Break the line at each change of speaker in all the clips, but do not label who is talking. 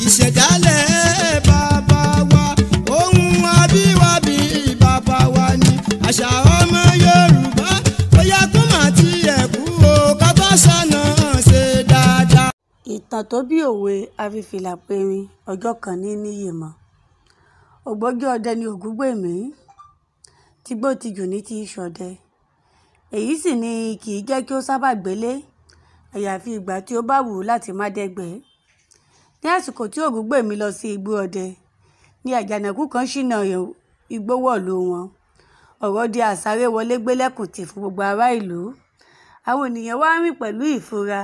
ìṣẹ̀dálẹ̀ bàbá wa ohun àbíwábí bàbá wa ni àṣà ọmọ Yorùbá ó yá kó má tiẹ̀ kú o ká bá ṣàna ṣe dáadáa.
ìtàn tó bí òwe afífìlà périn ọjọ́ kan ní níyèmọ̀. ògbójú ọdẹ ni Ògúngbèmí, tígbó tijù ní ti ṣọdẹ. èyí sì ni kì í jẹ́ kí ó sábà gbélé àyàfi ìgbà tí ó bá wù ú láti má dẹ́gbẹ̀ẹ́. ní àsìkò tí Ògúngbèmí lọ sí igbó ọdẹ ni àjànàkú kan ṣínà igbó wọ̀lú wọn. ọ̀rọ̀ di àsáré wọlé gbélẹ̀kùn tì fún gbogbo ará ìlú. àwọn ènìyàn wá rìn pẹ̀lú ìfura,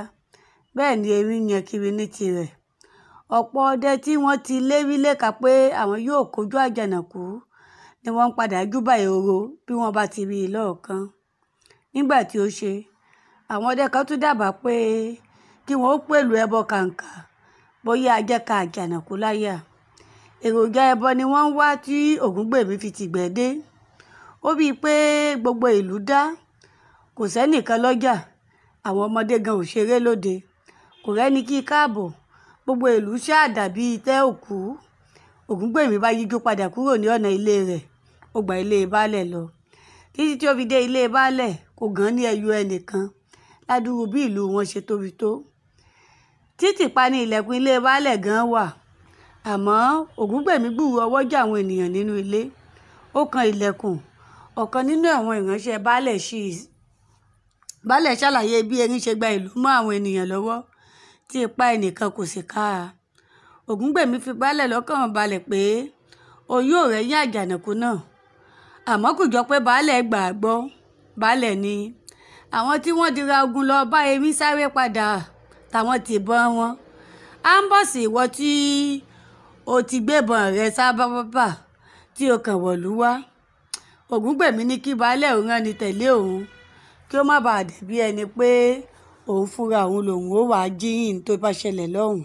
bẹ́ẹ̀ ni erin yan kiri ní tirẹ̀. ọ̀pọ̀ ọdẹ tí wọ́n ti lérí léka pé àwọn yóò kojú àjànàkú ni wọ́n ń padà júbà ehoro bí wọ́n bá ti rí i lọ́ọ̀kan. nígbà tí ó ṣe, àwọn ọdẹ kan tún dábàá pé kí wọ́n ó pèlú ẹbọ kàǹkà bóyá ajẹ́ka àjànàkú láyà. èròjà ẹbọ ni wọ́n ń wá tí Ògúngbèmí fi tìgbẹ́ dé. ó bíi pé gbogbo ìlú dá, kò sẹ́nìkan lọ́jà, àwọn ọmọdé gan ò ṣeré lóde, kò rẹ́ni kí káàbọ̀, gbogbo ìlú ṣáà dàbí itẹ́ òkú. Ògúngbèmí bá yíjú padà kúrò ní ọ̀nà ilé rẹ̀, ó gba ilé baálẹ̀ lọ. títí tí ó fi dé ilé baálẹ̀ kò gan ní ẹyọ ẹnìkan ládùúrú bí ìlú wọn ṣe tóbi tó. títìpa ní ilẹ̀kùn ilé baálẹ̀ gan wà, àmọ́ Ògúngbèmí gbúròó ọwọ́jà àwọn ènìyàn nínú ilé. ó kan ilẹ̀kùn, ọ̀kan nínú àwọn ìránṣẹ́ baálẹ̀ ṣí i. baálẹ̀ ṣàlàyé bí erin ṣe gba ìlú mọ́ àwọn ènìyàn lọ́wọ́ tí ipá ẹnìkan kò sì ká a. Ògúngbèmí fi baálẹ̀ lọ́kàn balẹ̀ pé òun yóò rẹ́yìn àjànàkú náà, àmọ́ kò jọ pé baálẹ̀ gbà á gbọ́. baálẹ̀ ní àwọn tí wọ́n dira ogun lọ bá erin sáré padà táwọn ti bọ́n wọn. à ń bọ̀ sí ìwọ tí o ti gbébọn rẹ sábàbà tí o kàn wọ̀lú wá. Ògúngbèmí ní kí baálẹ̀ òun rán ni tẹ̀lé òun kí ó má bàa dàbí ẹni pé òun fúnra òun lòun ó wàá jíyìn tó bá ṣẹlẹ̀ lọ́hùn.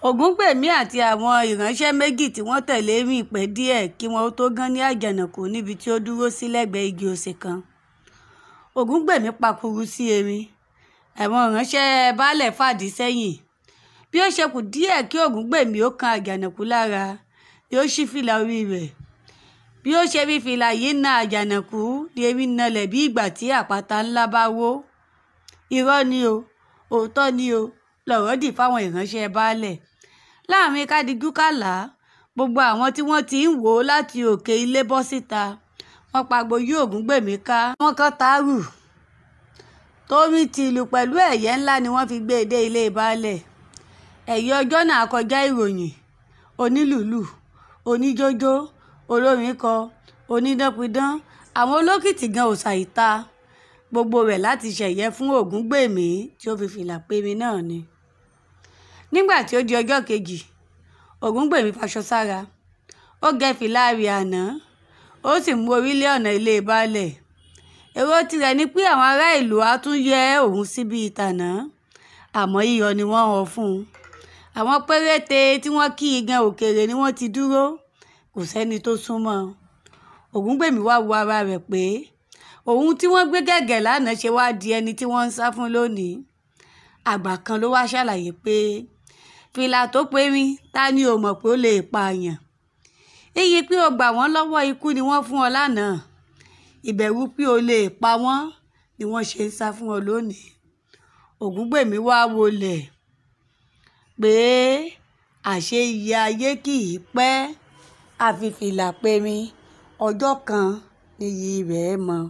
Ògúngbèmí àti àwọn ìránṣẹ́ méjì tí wọ́n tẹ̀lé rìn pẹ́ díẹ̀ kí wọ́n tó gán ní àjànàkú níbi tí ó dúró sí lẹ́gbẹ̀ẹ́ igi osè kan. Ògúngbèmí pakuru sí erin, àwọn ìránṣẹ́ baálẹ̀ fàdí sẹ́yìn. bí ó ṣe kù díẹ̀ kí Ògúngbèmí ó kan àjànàkú lára ni ó ṣí fìlà orí rẹ̀. bí ó ṣe fi fìlà yìí na àjànàkú ni erin nalẹ̀ bí ìgbà tí àpáta ńlá bá wó. irọ́ ni o, òótọ́ ni o lọ̀rọ̀ dì fáwọn ìránṣẹ́ baálẹ̀. láàrin kádìjú kàlá, gbogbo àwọn tí wọ́n ti ń wò ó láti òkè ilé bọ́ síta. wọ́n pagbo yí Ògúngbèmí ká, wọ́n kàn tààrù. torí tìlù pẹ̀lú ẹ̀yẹ ńlá ni wọ́n fi gbé e dé ilé baálẹ̀. ẹ̀yẹ ọjọ́ náà kọjá ìròyìn. onílùlù, oníjójó, olórin kọ, onídánpidán, àwọn olókìtì gan ò ṣàìta. gbogbo rẹ̀ láti ṣẹ̀yẹ fún Ògúngbèmí tí ó fi fìlà périn náà ni. nígbà tí ó di ọjọ́ kejì, Ògúngbèmí faṣọ sára, ó gẹ fìlà rẹ̀ àná, ó sì mú orílẹ̀ ọ̀nà ilé baálẹ̀. èrò tirẹ̀ ni pé àwọn ará ìlú á tún yẹ òun sí bíi tàná, àmọ́ yíyọ ni wọ́n họ fún un. àwọn péréte tí wọ́n kí i gan òkèèrè ni wọ́n ti dúró, kò sẹ́ni tó súnmọ́. Ògúngbèmí wá wo ara rẹ̀ pé òun tí wọ́n gbé gẹ̀gẹ̀ lánàá ṣe wá di ẹni tí wọ́n ń sá fún lónìí. àgbà kan ló wá ṣàlàyé pé fìlà tó périn ta ni ò mọ̀ pé ó lè pààyàn. iyì pé o gbà wọ́n lọ́wọ́ ikú ni wọ́n fún ọ lánàá, ìbẹ̀rù pé o lè pa wọ́n ni wọ́n ṣe ń sá fún ọ lónìí. Ògúngbèmí wá wọlẹ̀ pé àṣé iye ayé kì í pẹ́, àfi fìlà périn ọjọ́ kan níyì rẹ̀ mọ́.